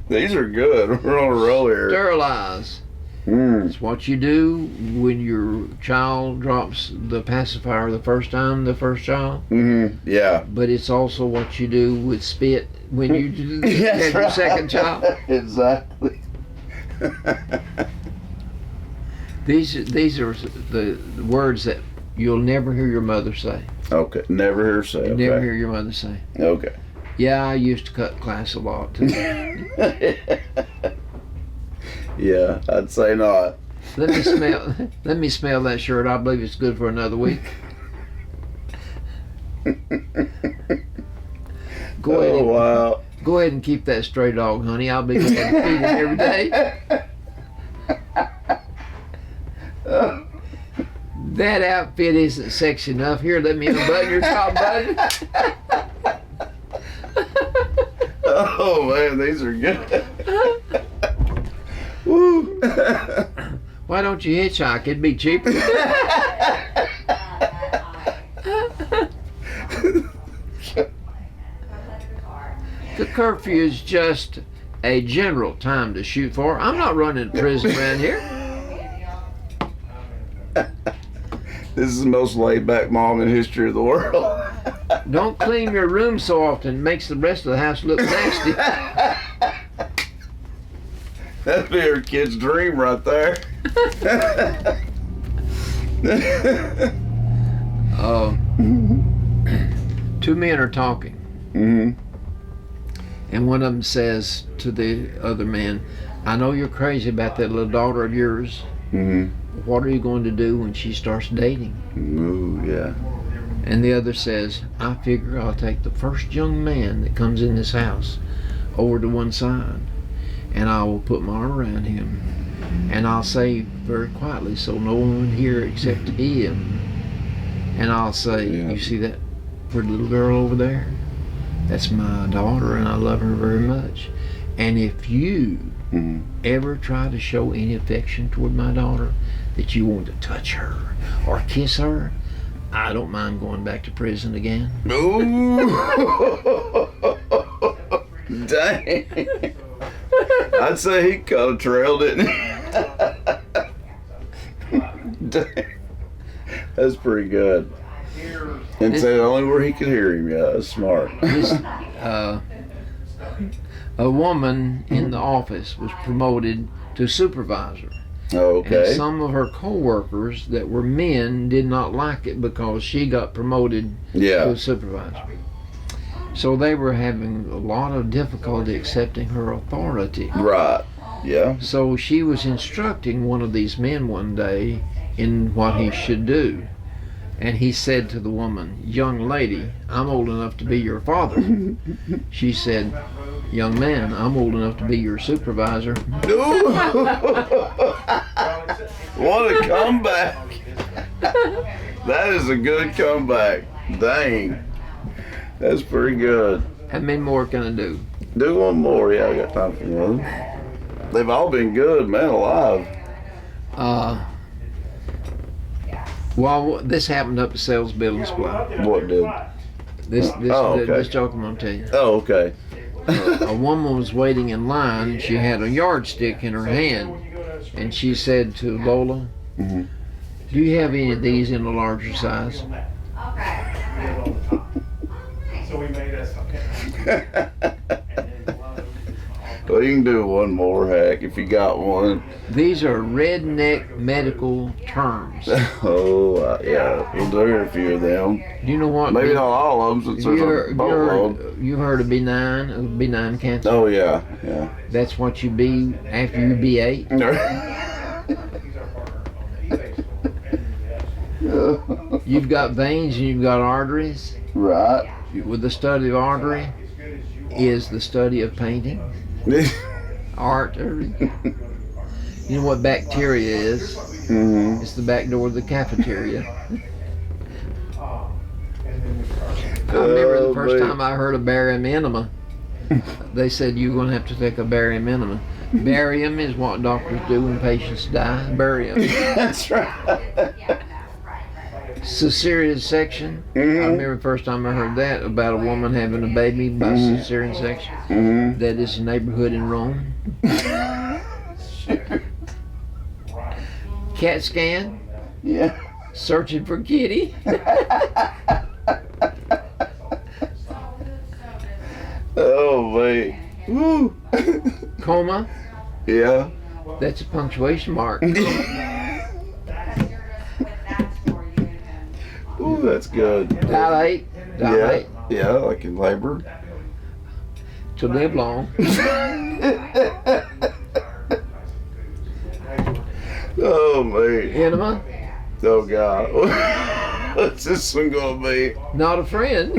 These are good. We're on a roll here. Sterilize. Mm. It's what you do when your child drops the pacifier the first child. Mm-hmm. Yeah. But it's also what you do with spit when you Yes, have your right. second child. Exactly. These are the words that you'll never hear your mother say. Okay. Never hear say. You Okay. never hear your mother say. Okay. Yeah, I used to cut class a lot too. Yeah, I'd say not. Let me smell that shirt. I believe it's good for another week. Go ahead. Wow. Go ahead and keep that stray dog, honey. I'll be glad to feed it every day. That outfit isn't sexy enough. Here, let me unbutton your top button. Oh man, these are good. Woo. Why don't you hitchhike? It'd be cheaper. The curfew is just a general time to shoot for. I'm not running a prison around here. This is the most laid-back mom in history of the world. Don't clean your room so often. It makes the rest of the house look nasty. That'd be her kid's dream right there. Two men are talking. Mm-hmm. And one of them says to the other man, I know you're crazy about that little daughter of yours. Mm-hmm. What are you going to do when she starts dating? Ooh, yeah. And the other says, I figure I'll take the first young man that comes in this house over to one side, and I will put my arm around him, and I'll say very quietly so no one would hear except him, and I'll say, You see that pretty little girl over there? That's my daughter, and I love her very much. And if you ever try to show any affection toward my daughter, that you want to touch her or kiss her, I don't mind going back to prison again. Ooh. Dang. I'd say he caught a trail, didn't he? Dang. That's pretty good. And say only where he could hear him. Yeah, that's smart. A woman in the office was promoted to supervisor. Okay. And some of her co-workers that were men did not like it because she got promoted to a supervisor. So they were having a lot of difficulty accepting her authority. Right. Yeah. So she was instructing one of these men one day in what he should do. And he said to the woman, Young lady, I'm old enough to be your father. She said, Young man, I'm old enough to be your supervisor. What a comeback. That is a good comeback. Dang. That's pretty good. How many more can I do? Do one more. Yeah, I got time for one. They've all been good, man alive. Well, this happened up at Sales Building Supply. What did? This okay. joke I'm going to tell you. Oh, okay. A woman was waiting in line, and she had a yardstick in her hand, and she said to Lola, Do you have any of these in a larger size? Well, you can do one more, heck, if you got one. These are redneck medical terms. Oh, yeah, we'll do a few of them. Do you know what? Maybe not all of them, since there's a boatload. You've heard of benign cancer? Oh, yeah, yeah. That's what you be after you be 8? You've got veins and you've got arteries. Right. With the study of artery is the study of painting. Art. You know what bacteria is? It's the back door of the cafeteria. I remember the first time I heard of barium enema. They said you're going to have to take a barium enema. Barium is what doctors do when patients die. Barium. That's right. Cesarean section. I remember the first time I heard that about a woman having a baby by cesarean section. That is a neighborhood in Rome. CAT scan. Yeah. Searching for kitty. Oh, wait. Woo. Coma. Yeah. That's a punctuation mark. Ooh, that's good. Dilate. Dilate. Yeah, like in labor. To live long. Oh, man. Enema? Oh, God. What's this one going to be? Not a friend.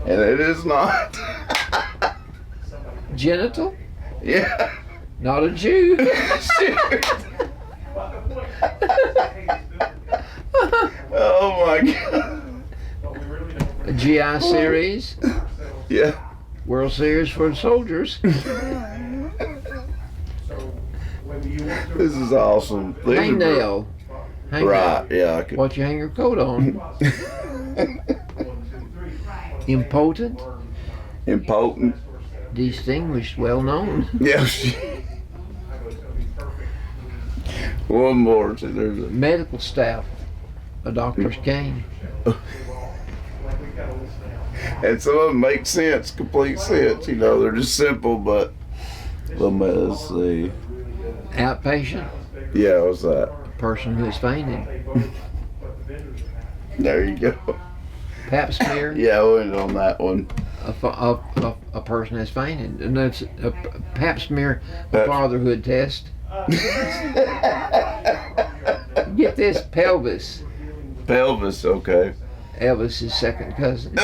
And it is not. Genital? Yeah. Not a Jew. Oh, my God. A GI series? Yeah. World Series for soldiers. This is awesome. These are Hangnail. Hangnail. Right, yeah. I could. What you hang your coat on. Impotent. Impotent. Distinguished, well known. Yeah. One more. So there's a Medical staff. A doctor's cane. And some of them make sense, complete sense. You know, they're just simple, but let's see. Outpatient. Yeah, what's that? A person who has fainted. There you go. Pap smear. Yeah, I went on that one. A person has fainted. And that's a pap smear, a Pap- fatherhood test. Get this, pelvis. Pelvis, okay. Elvis' second cousin.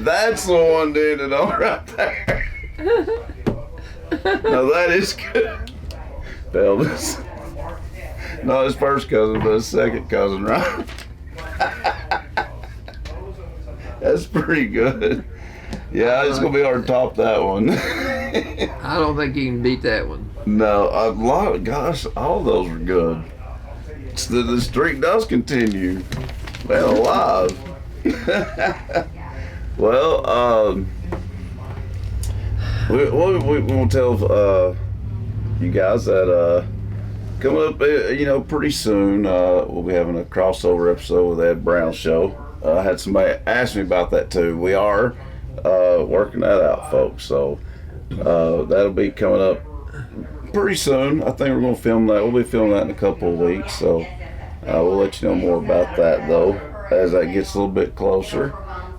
That's the one doing it all right there. Now that is good. Pelvis. Not his first cousin, but his second cousin, right? That's pretty good. Yeah, it's gonna be hard to top that one. I don't think you can beat that one. No, gosh, all those are good. The streak does continue. Man alive. Well, we want to tell you guys that coming up, pretty soon, we'll be having a crossover episode with Ed Brown's show. I had somebody ask me about that too. We are working that out, folks. So that'll be coming up pretty soon. I think we're going to film that. We'll be filming that in a couple of weeks. So we'll let you know more about that, though, as that gets a little bit closer.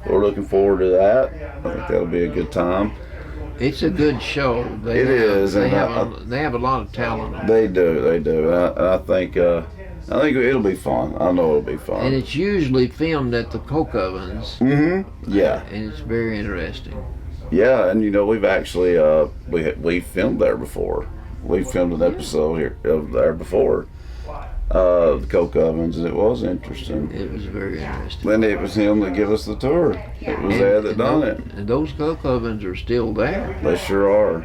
We're looking forward to that. I think that'll be a good time. It's a good show. They have a lot of talent. They do. And I think it'll be fun. I know it'll be fun. And it's usually filmed at the coke ovens. Mm-hmm. Yeah. And it's very interesting. Yeah, and we've actually we filmed there before. We filmed an episode here there before. The coke ovens, and it was interesting. It was very interesting. And it was him that gave us the tour. It was Ed that done it. And those coke ovens are still there. They sure are.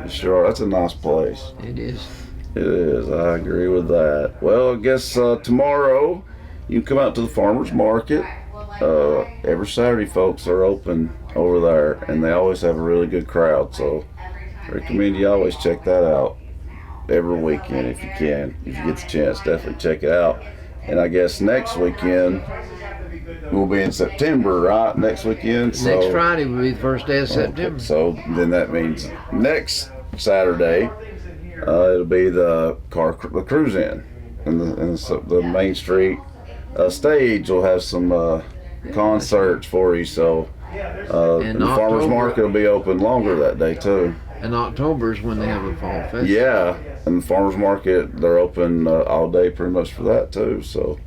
That's a nice place. It is. It is. I agree with that. Well, I guess tomorrow you can come out to the farmers market. Every Saturday, folks are open over there, and they always have a really good crowd. So I recommend you always check that out every weekend if you can. If you get the chance, definitely check it out. And I guess next weekend we'll be in September, right? Next weekend. So, next Friday will be the first day of September. So then that means next Saturday it'll be the cruise in, and the Main Street stage will have some concerts for you. So and the farmers market will be open longer that day too. And October is when they have the fall festival. Yeah, and the farmers market, they're open all day pretty much for that too. So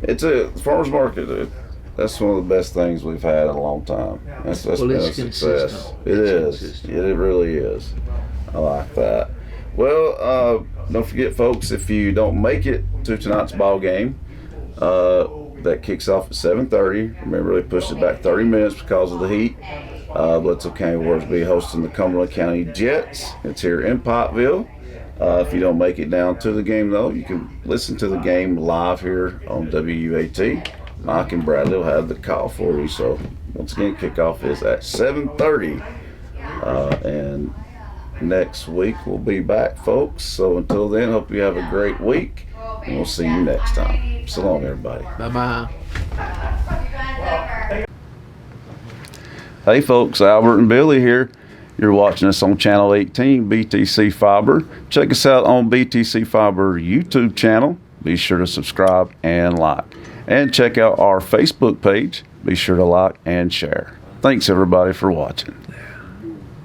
the farmers market. That's one of the best things we've had in a long time. That's been a success. It is. It really is. I like that. Well, don't forget, folks, if you don't make it to tonight's ball game, that kicks off at 7:30. Remember, they pushed it back 30 minutes because of the heat. Blitzville County Warriors will be hosting the Cumberland County Jets. It's here in Pottville. If you don't make it down to the game, though, you can listen to the game live here on WUAT. Mike and Bradley will have the call for you. So, once again, kickoff is at 7:30. And next week we'll be back, folks. So, until then, hope you have a great week. And we'll see you next time. So long, everybody. Bye-bye. Hey folks, Albert and Billy here. You're watching us on Channel 18, BTC Fiber. Check us out on BTC Fiber YouTube channel. Be sure to subscribe and like. And check out our Facebook page. Be sure to like and share. Thanks everybody for watching.